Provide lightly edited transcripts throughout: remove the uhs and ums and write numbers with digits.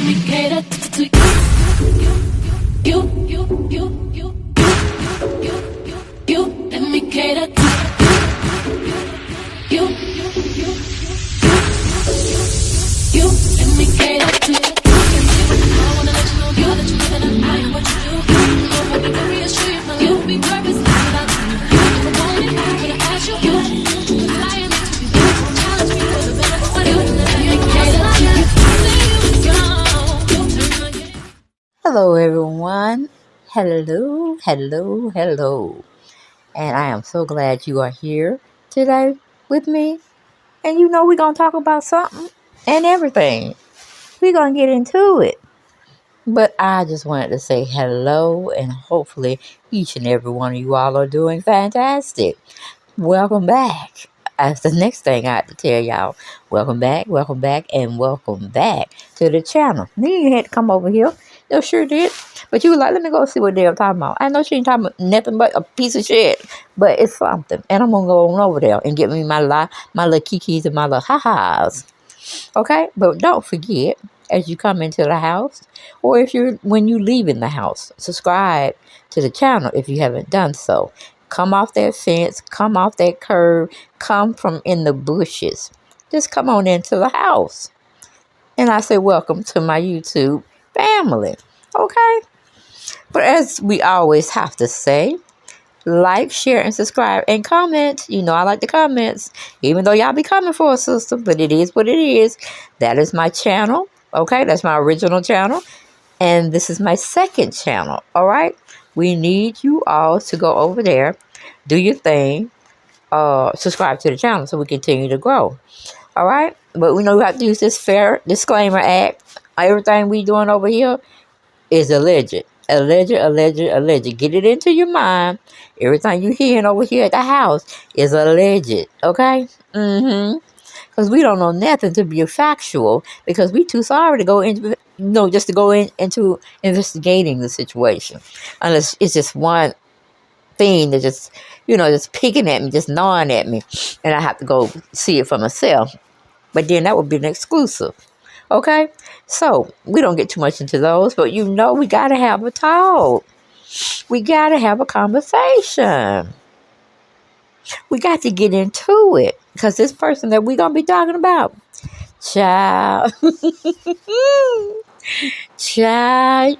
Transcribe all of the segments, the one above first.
me cater to you. Let me cater to you. Let me cater to you. I wanna let you know, girl, that you live and I am what you do. So I want me to reassure you, my life will be purpose without you. If I want it, I'm gonna ask you. Flying into you, challenge me for the better for you. Let me cater to you. Hello, everyone. Hello. And I am so glad you are here today with me. And we're going to talk about something and everything. We're going to get into it. But I just wanted to say hello, and hopefully each and every one of you all are doing fantastic. Welcome back. That's the next thing I have to tell y'all. Welcome back, and welcome back to the channel. Then you had to come over here. You sure did. But you were like, let me go see what they're talking about. I know she ain't talking about nothing but a piece of shit. But it's something. And I'm going to go on over there and get me my little kikis and my little ha-has. Okay? But don't forget, as you come into the house, or when you leave in the house, subscribe to the channel if you haven't done so. Come off that fence, come off that curb, come from in the bushes. Just come on into the house. And I say, welcome to my YouTube family. Okay? But as we always have to say, like, share, and subscribe, and comment. I like the comments, even though y'all be coming for a sister, but it is what it is. That is my channel. Okay? That's my original channel. And this is my second channel. All right? We need you all to go over there, do your thing, subscribe to the channel so we continue to grow. All right? But we know we have to use this fair disclaimer act. Everything we doing over here is alleged. Alleged. Get it into your mind. Everything you hearing over here at the house is alleged. Okay? Because we don't know nothing to be factual, because we too sorry to go into, just to go into investigating the situation. Unless it's just one thing that just picking at me, just gnawing at me, and I have to go see it for myself. But then that would be an exclusive. Okay? So, we don't get too much into those, but we got to have a talk. We got to have a conversation. We got to get into it, because this person that we're going to be talking about, child, child,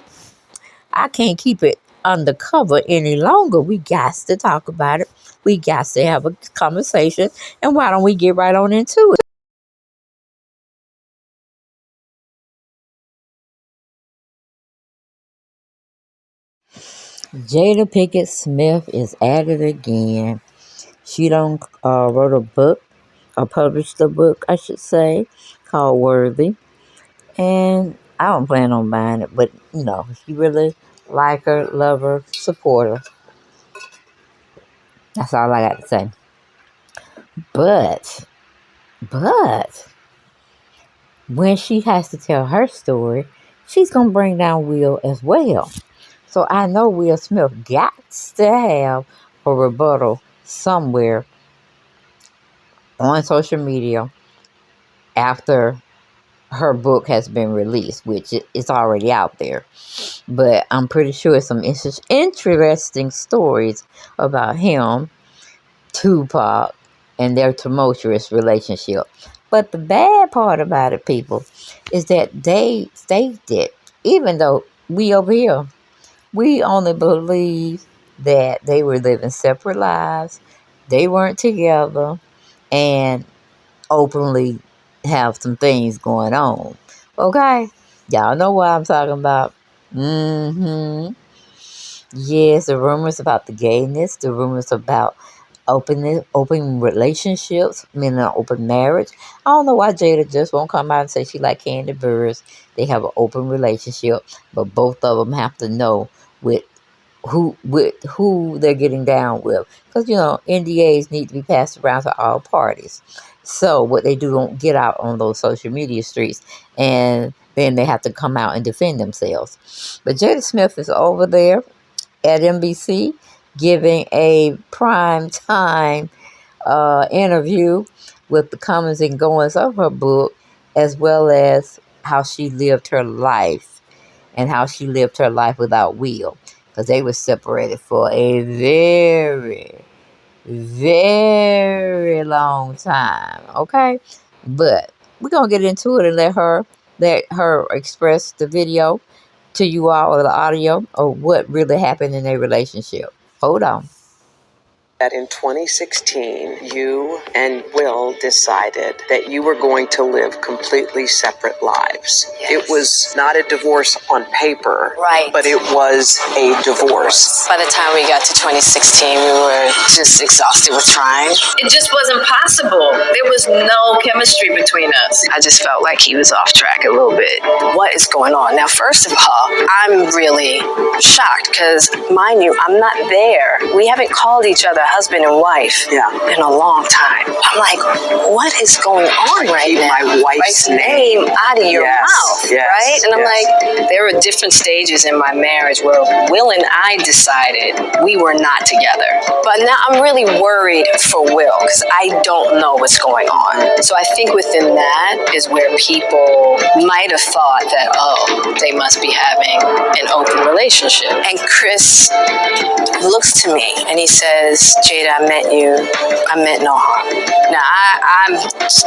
I can't keep it undercover any longer. We got to talk about it. We got to have a conversation. And why don't we get right on into it? Jada Pinkett Smith is at it again. She done wrote a book, or published a book, I should say, called Worthy. And I don't plan on buying it, but if you really like her, love her, support her. That's all I got to say. But when she has to tell her story, she's gonna bring down Will as well. So I know Will Smith got to have a rebuttal somewhere on social media after her book has been released, which it's already out there. But I'm pretty sure some interesting stories about him, Tupac, and their tumultuous relationship. But the bad part about it, people, is that they stated, even though we over here, we only believe that they were living separate lives, they weren't together, and openly have some things going on. Okay? Y'all know what I'm talking about. Yes, the rumors about the gayness, the rumors about open relationships, meaning an open marriage. I don't know why Jada just won't come out and say she like Candy Burrs. They have an open relationship, but both of them have to know with who they're getting down with, because NDAs need to be passed around to all parties. So what they do, don't get out on those social media streets, and then they have to come out and defend themselves. But Jada Smith is over there at NBC giving a prime time interview with the comings and goings of her book, as well as how she lived her life and how she lived her life without Will, because they were separated for a very, very long time. Okay, but we're gonna get into it and let her express the video to you all, or the audio, or what really happened in their relationship. Hold on. That in 2016, you and Will decided that you were going to live completely separate lives. Yes. It was not a divorce on paper, Right. but it was a divorce. By the time we got to 2016, we were just exhausted with trying. It just wasn't possible. There was no chemistry between us. I just felt like he was off track a little bit. What is going on? Now, first of all, I'm really shocked because, mind you, I'm not there. We haven't called each other husband and wife in a long time. I'm like, what is going on right Keep now? my wife's name out of your mouth, right? And I'm like, there were different stages in my marriage where Will and I decided we were not together. But now I'm really worried for Will because I don't know what's going on. So I think within that is where people might have thought that, oh, they must be having an open relationship. And Chris looks to me and he says, Jada, I meant no harm. Now, I'm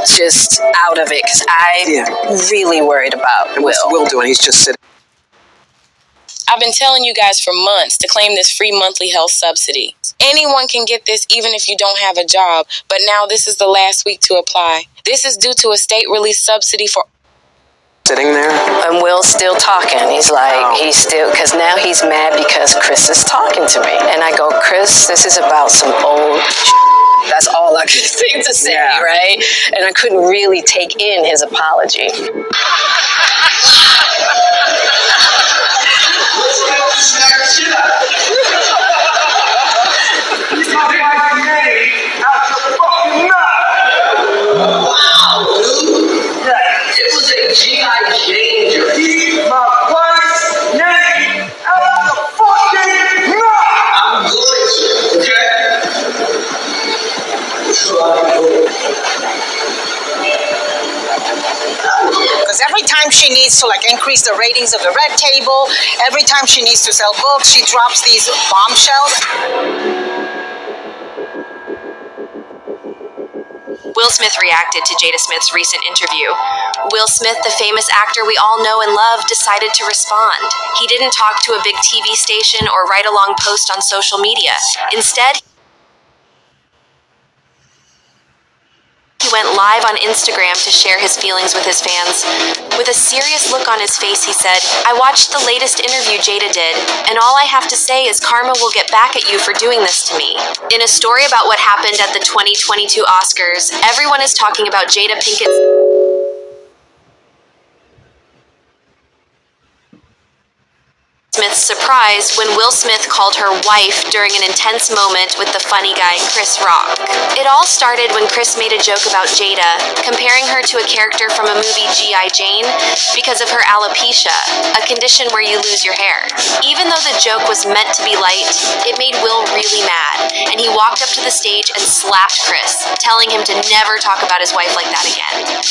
just out of it because I'm really worried about Will. What's Will doing? He's just sitting. I've been telling you guys for months to claim this free monthly health subsidy. Anyone can get this even if you don't have a job, but now this is the last week to apply. This is due to a state-released subsidy for... Sitting there? And Will's still talking. He's like, he's still, because now he's mad because Chris is talking to me. And I go, Chris, this is about some old That's all I could think to say, right? And I couldn't really take in his apology. It was a G.I. Jane. Keep my wife's name out the fucking mouth. I'm going to, okay? Because every time she needs to increase the ratings of the Red Table, every time she needs to sell books, she drops these bombshells. Will Smith reacted to Jada Smith's recent interview. Will Smith, the famous actor we all know and love, decided to respond. He didn't talk to a big TV station or write a long post on social media. Instead, he went live on Instagram to share his feelings with his fans. With a serious look on his face, he said, "I watched the latest interview Jada did, and all I have to say is karma will get back at you for doing this to me." In a story about what happened at the 2022 Oscars, everyone is talking about Jada Pinkett's Smith's surprise when Will Smith called her wife during an intense moment with the funny guy Chris Rock. It all started when Chris made a joke about Jada, comparing her to a character from a movie G.I. Jane because of her alopecia, a condition where you lose your hair. Even though the joke was meant to be light, it made Will really mad, and he walked up to the stage and slapped Chris, telling him to never talk about his wife like that again.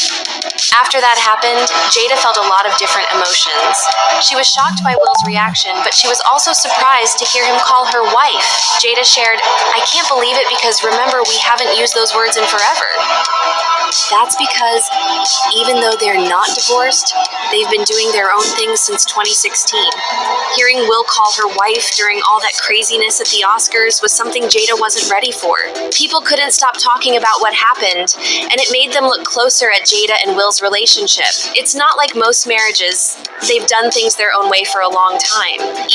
After that happened, Jada felt a lot of different emotions. She was shocked by Will's reaction, but she was also surprised to hear him call her wife. Jada shared, "I can't believe it because remember, we haven't used those words in forever." That's because even though they're not divorced, they've been doing their own things since 2016. Hearing Will call her wife during all that craziness at the Oscars was something Jada wasn't ready for. People couldn't stop talking about what happened, and it made them look closer at Jada and Will's relationship. It's not like most marriages. They've done things their own way for a long time.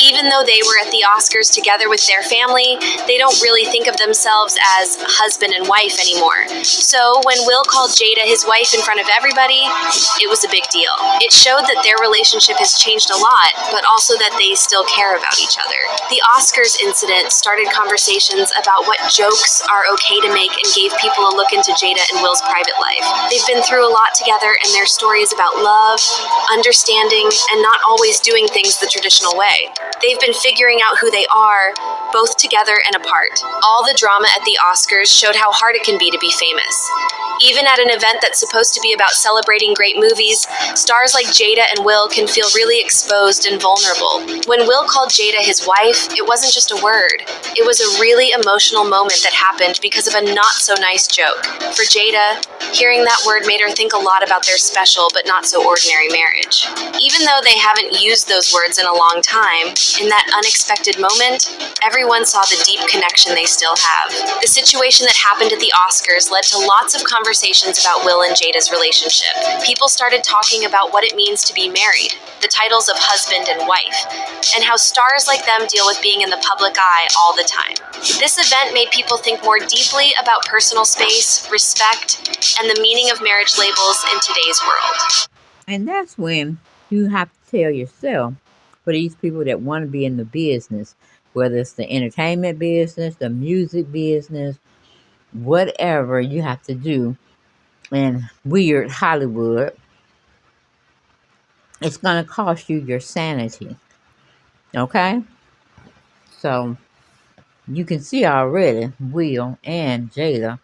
Even though they were at the Oscars together with their family, they don't really think of themselves as husband and wife anymore. So when Will called Jada his wife in front of everybody, it was a big deal. It showed that their relationship has changed a lot, but also that they still care about each other. The Oscars incident started conversations about what jokes are okay to make and gave people a look into Jada and Will's private life. They've been through a lot together, and their story is about love, understanding, and not always doing things the traditional way. They've been figuring out who they are, both together and apart. All the drama at the Oscars showed how hard it can be to be famous. Even at an event that's supposed to be about celebrating great movies, stars like Jada and Will can feel really exposed and vulnerable. When Will called Jada his wife, it wasn't just a word. It was a really emotional moment that happened because of a not-so-nice joke. For Jada, hearing that word made her think a lot about their special but not so ordinary marriage. Even though they haven't used those words in a long time, in that unexpected moment, everyone saw the deep connection they still have. The situation that happened at the Oscars led to lots of conversations about Will and Jada's relationship. People started talking about what it means to be married, the titles of husband and wife, and how stars like them deal with being in the public eye all the time. This event made people think more deeply about personal space, respect, and the meaning of marriage labels in today's world. And that's when you have to tell yourself, for these people that want to be in the business, whether it's the entertainment business, the music business, whatever you have to do in weird Hollywood, it's going to cost you your sanity. Okay? So you can see already Will and Jada,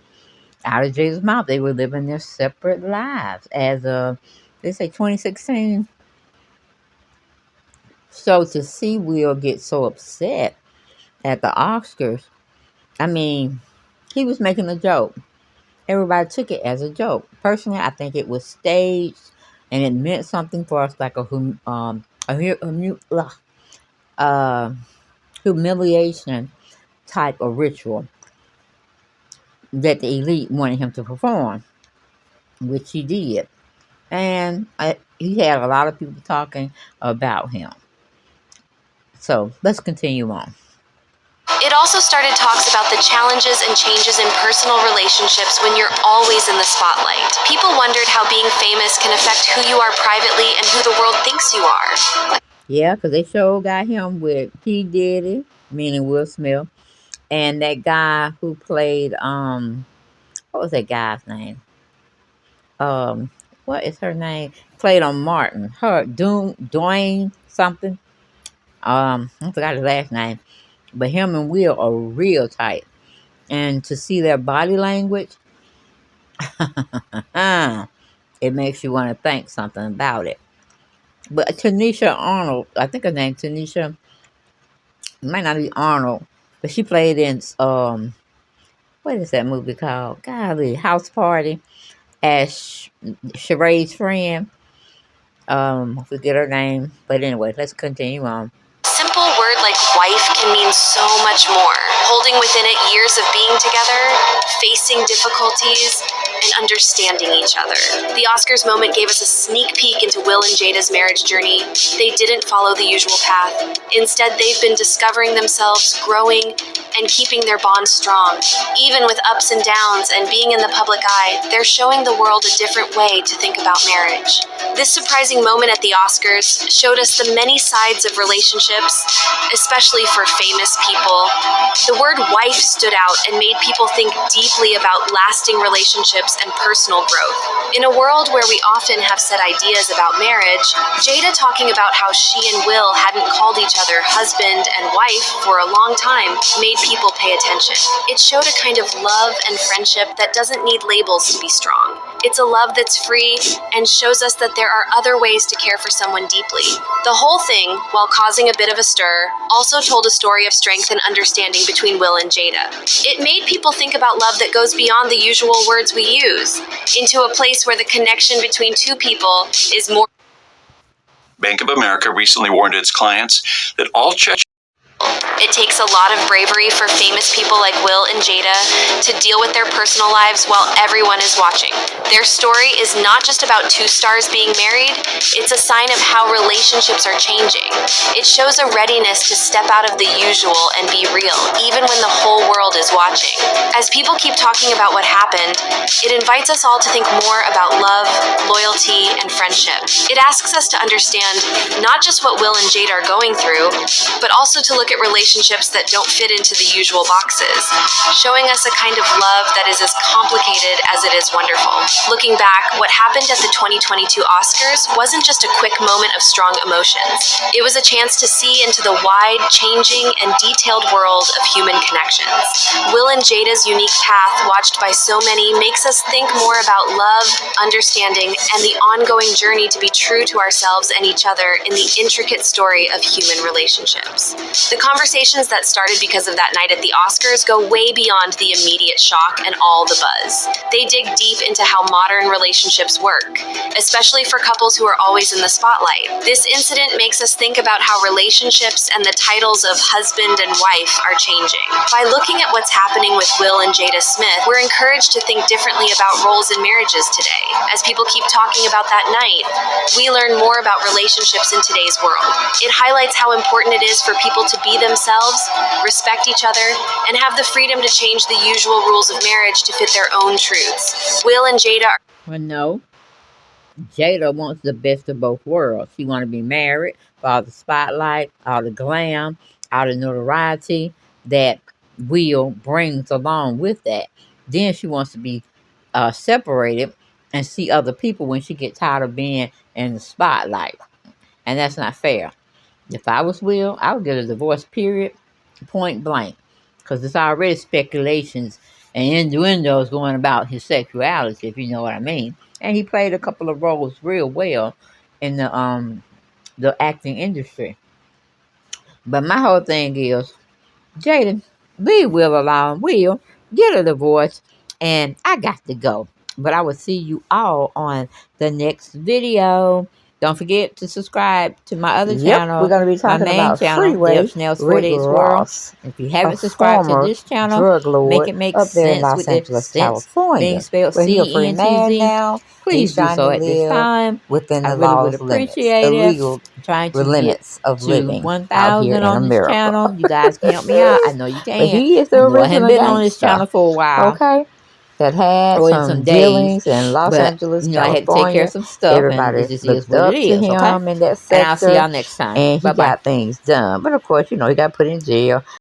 out of Jada's mouth, they were living their separate lives as of, they say 2016. So to see Will get so upset at the Oscars, I mean, he was making a joke. Everybody took it as a joke. Personally, I think it was staged, and it meant something for us, like a humiliation type of ritual that the elite wanted him to perform, which he did. And he had a lot of people talking about him. So let's continue on. It also started talks about the challenges and changes in personal relationships when you're always in the spotlight. People wondered how being famous can affect who you are privately and who the world thinks you are. Yeah, because they sure got him with P. Diddy, meaning Will Smith, and that guy who played, what was that guy's name? What is her name? Played on Martin. Dwayne something. I forgot his last name. But him and Will are real tight. And to see their body language, it makes you want to think something about it. But Tanisha Arnold, I think her name Tanisha, it might not be Arnold, but she played in what is that movie called? Golly, House Party, as Sheree's friend. I forget her name, but anyway, let's continue on. A simple word like wife can mean so much more, holding within it years of being together, facing difficulties, and understanding each other. The Oscars moment gave us a sneak peek into Will and Jada's marriage journey. They didn't follow the usual path. Instead, they've been discovering themselves, growing, and keeping their bond strong. Even with ups and downs and being in the public eye, they're showing the world a different way to think about marriage. This surprising moment at the Oscars showed us the many sides of relationships, especially for famous people. The word wife stood out and made people think deeply about lasting relationships and personal growth. In a world where we often have set ideas about marriage, Jada talking about how she and Will hadn't called each other husband and wife for a long time made people pay attention. It showed a kind of love and friendship that doesn't need labels to be strong. It's a love that's free and shows us that there are other ways to care for someone deeply. The whole thing, while causing a bit of a stir, also told a story of strength and understanding between Will and Jada. It made people think about love that goes beyond the usual words we use, into a place where the connection between two people is more. Bank of America recently warned its clients that all checks. It takes a lot of bravery for famous people like Will and Jada to deal with their personal lives while everyone is watching. Their story is not just about two stars being married, it's a sign of how relationships are changing. It shows a readiness to step out of the usual and be real, even when the whole world is watching. As people keep talking about what happened, it invites us all to think more about love, loyalty, and friendship. It asks us to understand not just what Will and Jada are going through, but also to look at relationships relationships that don't fit into the usual boxes, showing us a kind of love that is as complicated as it is wonderful. Looking back, what happened at the 2022 Oscars wasn't just a quick moment of strong emotions. It was a chance to see into the wide, changing, and detailed world of human connections. Will and Jada's unique path, watched by so many, makes us think more about love, understanding, and the ongoing journey to be true to ourselves and each other in the intricate story of human relationships. The conversations that started because of that night at the Oscars go way beyond the immediate shock and all the buzz. They dig deep into how modern relationships work, especially for couples who are always in the spotlight. This incident makes us think about how relationships and the titles of husband and wife are changing. By looking at what's happening with Will and Jada Smith, we're encouraged to think differently about roles in marriages today. As people keep talking about that night, we learn more about relationships in today's world. It highlights how important it is for people to be themselves, respect each other, and have the freedom to change the usual rules of marriage to fit their own truths. Will and Jada are Well, no. Jada wants the best of both worlds. She want to be married for all the spotlight, all the glam, all the notoriety that Will brings along with that. Then she wants to be separated and see other people when she gets tired of being in the spotlight. And that's not fair. If I was Will, I would get a divorce, period, point blank. Because there's already speculations and innuendos going about his sexuality, if you know what I mean. And he played a couple of roles real well in the acting industry. But my whole thing is, Jada, leave Will alone. Will, get a divorce. And I got to go. But I will see you all on the next video. Don't forget to subscribe to my other channel. We're going to be talking about Freeway Rick Ross. If you haven't subscribed to this channel, drug lord make it make up there in Los Angeles, California. Being spelled C-E-N-T-Z. Now, please do so at this time. Within the laws limits, the legal limits of living out here in America. Channel. You guys can help me out. I know you can. But he is the original. I haven't been on this channel for a while. Okay. That had some dealings in Los Angeles, California. I had to take care of some stuff. Everybody looked up to him in that sector. And I'll see y'all next time. And he got things done. But of course, he got put in jail.